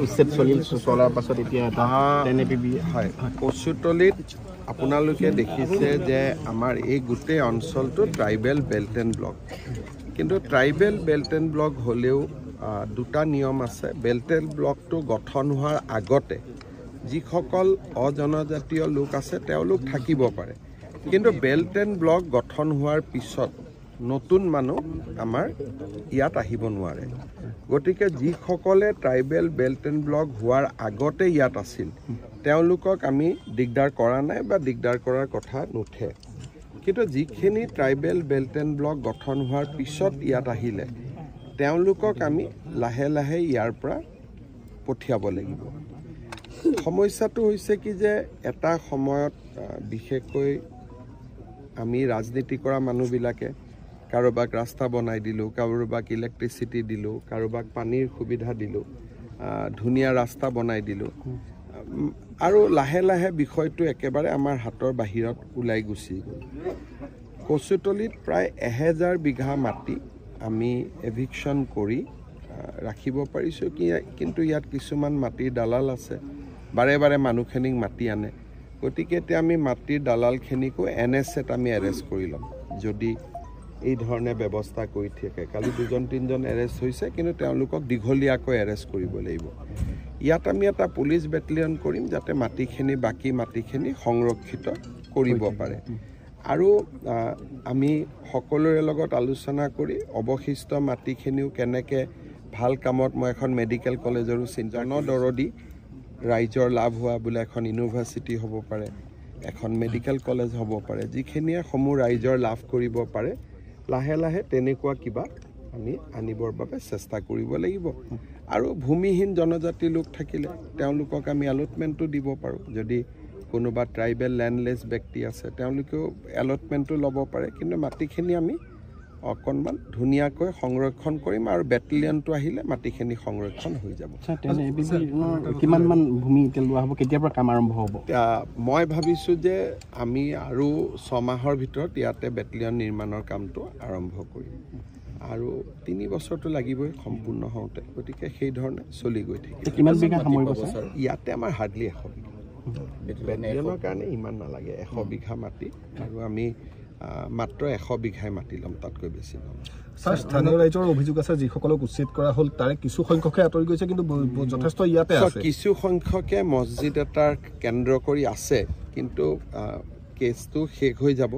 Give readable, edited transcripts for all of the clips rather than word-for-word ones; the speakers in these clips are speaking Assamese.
উচ্ছেদ চলাৰ পাছত এতিয়া এটা NAPB হয় কচুতলিত আপোনালোকে দেখিছে যে আমাৰ এই গোটেই অঞ্চলটো ট্ৰাইবেল বেল্ট এণ্ড ব্লক কিন্তু ট্ৰাইবেল বেল্ট এণ্ড ব্লক হ'লেও দুটা নিয়ম আছে বেল্ট এণ্ড ব্লকটো গঠন হোৱাৰ আগতে যিসকল অজনজাতীয় লোক আছে তেওঁলোক থাকিব পাৰে কিন্তু বেল্ট এণ্ড ব্লক গঠন হোৱাৰ পিছত নতুন মানুহ আমাৰ ইয়াত আহিব নোৱাৰে গতিকে যিসকলে ট্ৰাইবেল বেল্ট এণ্ড ব্লক হোৱাৰ আগতে ইয়াত আছিল তেওঁলোকক আমি দিগদাৰ কৰা নাই বা দিগদাৰ কৰাৰ কথা নুঠে কিন্তু যিখিনি ট্ৰাইবেল বেল্ট এণ্ড ব্লক গঠন হোৱাৰ পিছত ইয়াত আহিলে তেওঁলোকক আমি লাহে লাহে ইয়াৰ পৰা পঠিয়াব লাগিব সমস্যাটো হৈছে কি যে এটা সময়ত বিশেষকৈ আমি ৰাজনীতি কৰা মানুহবিলাকে কাৰোবাক ৰাস্তা বনাই দিলোঁ কাৰোবাক ইলেক্ট্ৰিচিটি দিলোঁ কাৰোবাক পানীৰ সুবিধা দিলোঁ ধুনীয়া ৰাস্তা বনাই দিলোঁ আৰু লাহে লাহে বিষয়টো একেবাৰে আমাৰ হাতৰ বাহিৰত ওলাই গুচি গ'ল কচুতলিত প্ৰায় 1000 বিঘা মাটি আমি এভিকশ্যন কৰি ৰাখিব পাৰিছোঁ কিন্তু ইয়াত কিছুমান মাটিৰ দালাল আছে বাৰে বাৰে মানুহখিনিক মাটি আনে গতিকে এতিয়া আমি মাটিৰ দালালখিনিকো NSAত আমি এৰেষ্ট কৰি ল'ম যদি এই ধৰণে ব্যৱস্থা কৰি থাকে কালি 2-3জন এৰেষ্ট হৈছে কিন্তু তেওঁলোকক দীঘলীয়াকৈ এৰেষ্ট কৰিব লাগিব ইয়াত আমি এটা পুলিচ বেটেলিয়ন কৰিম যাতে মাটিখিনি বাকী মাটিখিনি সংৰক্ষিত কৰিব পাৰে আৰু আমি সকলোৰে লগত আলোচনা কৰি অৱশিষ্ট মাটিখিনিও কেনেকৈ ভাল কামত মই এখন মেডিকেল কলেজৰো দৰদি ৰাইজৰ লাভ হোৱা বোলে এখন ইউনিভাৰ্চিটি হ'ব পাৰে এখন মেডিকেল কলেজ হ'ব পাৰে যিখিনিয়ে সমূহ ৰাইজৰ লাভ কৰিব পাৰে লাহে লাহে তেনেকুৱা কিবা আমি আনিবৰ বাবে চেষ্টা কৰিব লাগিব আৰু ভূমিহীন জনজাতি লোক থাকিলে তেওঁলোকক আমি এলটমেণ্টটো দিব পাৰোঁ যদি কোনোবা ট্ৰাইবেল লেণ্ডলেছ ব্যক্তি আছে তেওঁলোকেও এলটমেণ্টটো ল'ব পাৰে কিন্তু মাটিখিনি আমি অকণমান ধুনীয়াকৈ সংৰক্ষণ কৰিম আৰু বেটেলিয়নটো আহিলে মাটিখিনি সংৰক্ষণ হৈ যাব কিমানমান ভূমি এতিয়া লোৱা হ'ব কেতিয়াৰ পৰা কাম আৰম্ভ হ'ব মই ভাবিছোঁ যে আমি আৰু 6 মাহৰ ভিতৰত ইয়াতে বেটেলিয়ন নিৰ্মাণৰ কামটো আৰম্ভ কৰিম আৰু 3 বছৰটো লাগিবই সম্পূৰ্ণ হওঁতে গতিকে সেই ধৰণে চলি গৈ থাকিব কিমান বিঘা সামৰিব ইয়াতে আমাৰ হাৰ্ডলি 100 বিঘা বেটেলিয়নৰ কাৰণে ইমান নালাগে 100 বিঘা মাটি আৰু আমি মাত্ৰ 100 বিঘাই মাটি ল'ম তাতকৈ বেছি ল'ম স্যাৰ স্থানীয় ৰাইজৰ অভিযোগ আছে যিসকলক উচ্ছেদ কৰা হ'ল তাৰে কিছু সংখ্যকে আঁতৰি গৈছে কিন্তু যথেষ্ট ইয়াতে আছে কিছু সংখ্যকে মছজিদ এটাৰ কেন্দ্ৰ কৰি আছে কিন্তু কেছটো শেষ হৈ যাব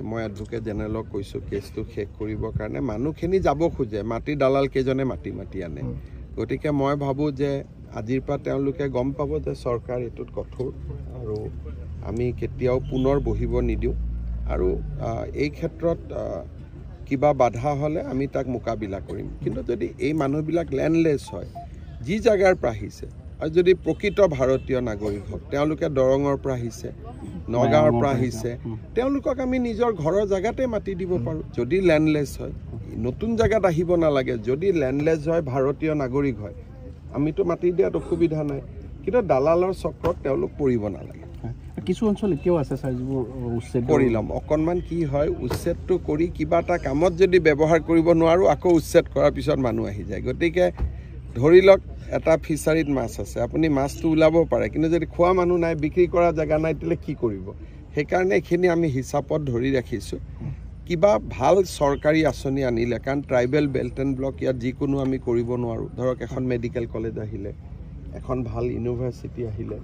মই এডভোকেট জেনেৰেলক কৈছোঁ কেছটো শেষ কৰিবৰ কাৰণে মানুহখিনি যাব খোজে মাটি দালাল কেইজনে মাটি আনে গতিকে মই ভাবোঁ যে আজিৰ পৰা তেওঁলোকে গম পাব যে চৰকাৰ এইটোত কঠোৰ আৰু আমি কেতিয়াও পুনৰ বহিব নিদিওঁ আৰু এই ক্ষেত্ৰত কিবা বাধা হ'লে আমি তাক মোকাবিলা কৰিম কিন্তু যদি এই মানুহবিলাক লেণ্ডলেছ হয় যি জাগাৰ পৰা আহিছে আৰু যদি প্ৰকৃত ভাৰতীয় নাগৰিক হওক তেওঁলোকে দৰঙৰ পৰা আহিছে নগাঁৱৰ পৰা আহিছে তেওঁলোকক আমি নিজৰ ঘৰৰ জাগাতে মাটি দিব পাৰোঁ যদি লেণ্ডলেছ হয় নতুন জাগাত আহিব নালাগে যদি লেণ্ডলেছ হয় ভাৰতীয় নাগৰিক হয় আমিতো মাটি দিয়াত অসুবিধা নাই কিন্তু দালালৰ চক্ৰত তেওঁলোক পৰিব নালাগে কিছু অঞ্চল এতিয়াও আছে স্যাৰ যিবোৰ উচ্ছেদ কৰি ল'ম অকণমান কি হয় উচ্ছেদটো কৰি কিবা এটা কামত যদি ব্যৱহাৰ কৰিব নোৱাৰোঁ আকৌ উচ্ছেদ কৰাৰ পিছত মানুহ আহি যায় গতিকে ধৰি লওক এটা ফিচাৰীত মাছ আছে আপুনি মাছটো ওলাব পাৰে কিন্তু যদি খোৱা মানুহ নাই বিক্ৰী কৰা জেগা নাই তেতিয়াহ'লে কি কৰিব সেইকাৰণে এইখিনি আমি হিচাপত ধৰি ৰাখিছোঁ কিবা ভাল চৰকাৰী আঁচনি আনিলে কাৰণ ট্ৰাইবেল বেল্ট এণ্ড ব্লক ইয়াত যিকোনো আমি কৰিব নোৱাৰোঁ ধৰক এখন মেডিকেল কলেজ আহিলে এখন ভাল ইউনিভাৰ্চিটি আহিলে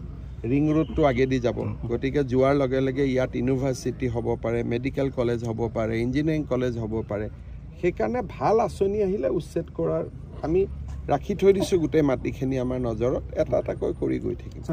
ৰিং ৰোডটো আগেদি যাব গতিকে যোৱাৰ লগে লগে ইয়াত ইউনিভাৰ্চিটি হ'ব পাৰে মেডিকেল কলেজ হ'ব পাৰে ইঞ্জিনিয়াৰিং কলেজ হ'ব পাৰে সেইকাৰণে ভাল আঁচনি আহিলে উচ্ছেদ কৰাৰ আমি ৰাখি থৈ দিছোঁ গোটেই মাটিখিনি আমাৰ নজৰত এটা এটাকৈ কৰি গৈ থাকিম